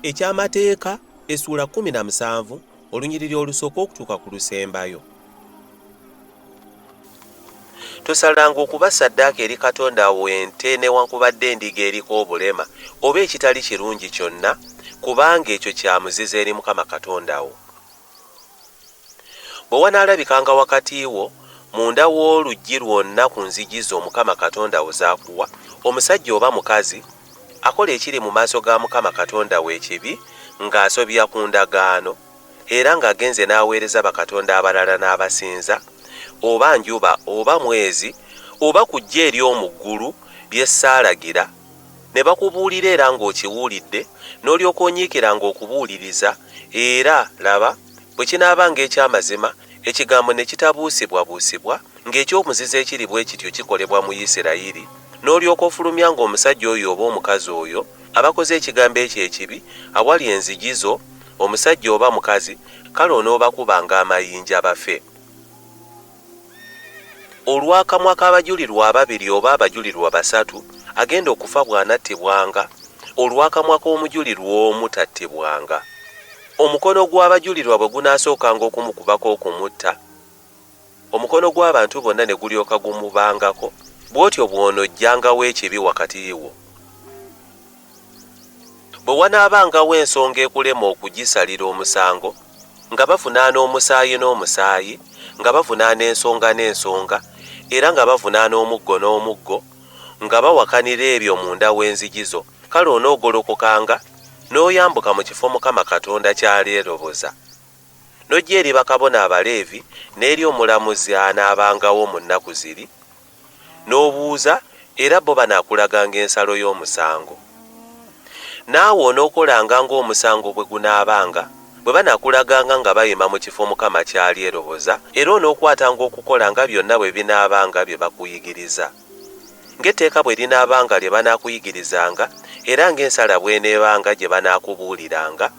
EKY'AMATEEKA essuula 17 olunyiriri olusooka okutuuka ku lusembayo. Tosalanga okuba ssaddaaka eri Katonda wo ente newakubadde endiga eriko obulema oba ekitali kirungi kyonna, kubanga ekyo kya muzizo eri Mukama Katonda wo. Bwe wanaalabikanga wakati wo munda w'oluggi lwonna ku nzigi zo Mukama Katonda wo z'akuwa, omusajja oba mukazi akola ekiri mu maaso ga Mukama Katonda we ekibi, ng'asobya ku ndagaano, era ng'agenze n'aweereza bakatonda abalala n'abasinza, oba njuba oba mwezi oba kujja ery'omu ggulu lye ssaalagira, ne bakubuulira era ng'okiwulidde, n'olyoka onyiikiranga okubuuliriza, era laba bwe kinaabanga eky'amazima ekigambo ne kitabuusibwabuusibwa, ng'ekyomuzizo ekiri bwe kityo kikolebwa mu Isirayiri, n'olyoka ofulumya ng'omusajja oyo oba omukazi oyo abakoze ekigambo ekyo ekibi awali enzigi zo, omusajja oba mukazi, kale onoobakubanga amayinja bafe. Olw'akamwa k'abajulirwa ababiri oba abajulirwa basatu agenda okufa bw'anattibwanga, olw'akamwa k'omujulirwa omu tattibwanga. Omukono gw'abajulirwa bwe gunaasookanga okumukubako okumutta, omukono gw'abantu bonna ne gulyoka gumubangako, bw'otyo bw'onojjangawo ekibi wakati wo. Bwe wanaabangawo ensonga ekulema okugisalira omusango, nga bavunaana omusaayi n'omusaayi, nga bavunaana ensonga n'ensonga, era nga bavunaana omuggo n'omuggo, nga bawakanira ebyo munda w'enzigi zo, kale onoogolokokanga n'oyambuka mu kifo Mukama Katonda ky'aleeroboza, n'ojja eri bakabona Abaleevi n'eri omulamuzi anaabangawo mu nnaku ziri, n'obuuza, era bo banaakulaganga ensalo y'omusango. Naawe onookolanga ng'omusango bwe gunaabanga, bwe banaakulaganga nga bayima mu kifo Mukama ky'alyeroboza, era onookwatanga okukola nga byonna bwe binaabanga bye bakuyigiriza. Ng'etteeka bwe linaabanga lye banaakuyigirizanga, era ng'ensala bw'eneebanga gye banaakubuuliranga,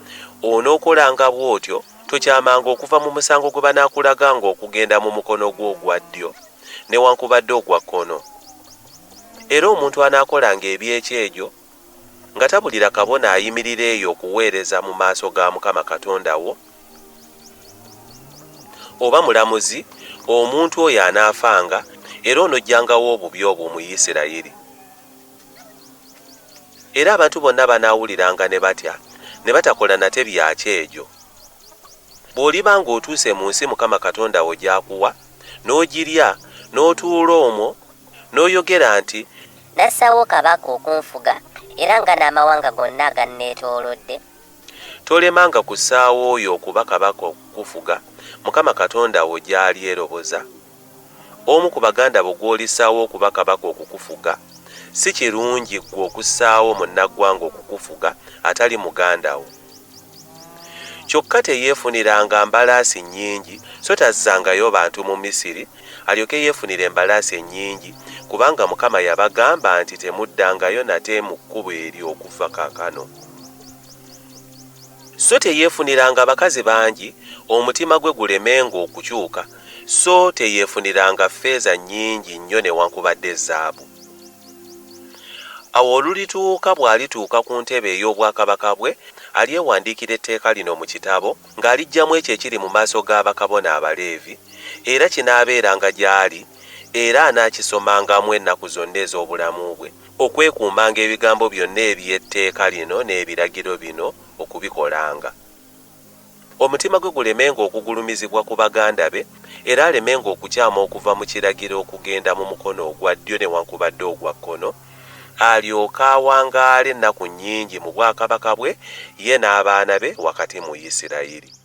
onookolanga bw'otyo, tokyamanga okuva mu musango gwe banaakulaganga okugenda mu mukono gwo ogwa ddyo newankubadde ogwa kkono. Era omuntu anaakolanga eby'ekyejo nga tabulira kabona ayimirira eyo okuweereza mu maaso ga Mukama Katonda wo, oba mulamuzi, omuntu oyo anaafanga, era onojjangawo obubi obwo mu Isirayiri. Era abantu bonna banaawuliranga ne batya, ne batakola nate bya kyejo. Bw'oliba ng'otuuse mu nsi Mukama Katonda wo gy'akuwa, n'ogirya, n'otuula omwo, n'oyogera nti, nassawo kabaka okunfuga, era nga n'amawanga gonna ganneetoolodde, tolemanga kussaawo oyo okuba kabaka okukufuga Mukama Katonda wo gy'alyeroboza. Omu ku baganda bo gw'olissaawo okuba kabaka okukufuga, si kirungi ggwe okussaawo munnaggwanga okukufuga atali muganda wo. Kyokka teyeefuniranga mbalaasi nnyingi, so tazzangayo bantu mu Misiri alyoke yeefunira embalaasi ennyingi, kubanga Mukama yabagamba nti temuddangayo nate mu kkubo eryo okuva kaakano. So teyeefuniranga bakazi bangi, omutima gwe gulemenga okukyuka, so teyeefuniranga ffeeza nnyingi nnyo newankubadde zaabu. Awo olulituuka bw'alituuka ku ntebe ey'obwakabaka bwe, alyewandiikira etteeka lino mu kitabo, ng'aliggyamu ekyo ekiri mu maaso g'abakabona Abaleevi, era kinaabeeranga gy'ali, era anaakisomangamu ennaku zonna ez'obulamu bwe, okwekuumanga ebigambo byonna eby'etteeka lino n'ebiragiro bino okubikolanga. Omutima gwe gulemenga okugulumizibwa ku baganda be, era alemenga okukyama okuva mu kiragiro okugenda mu mukono ogwa ddyo newankubadde ogwa kkono, alyoke awangaale ennaku nnyingi mu bwakabaka bwe, ye n'abaana be wakati mu Isirayiri.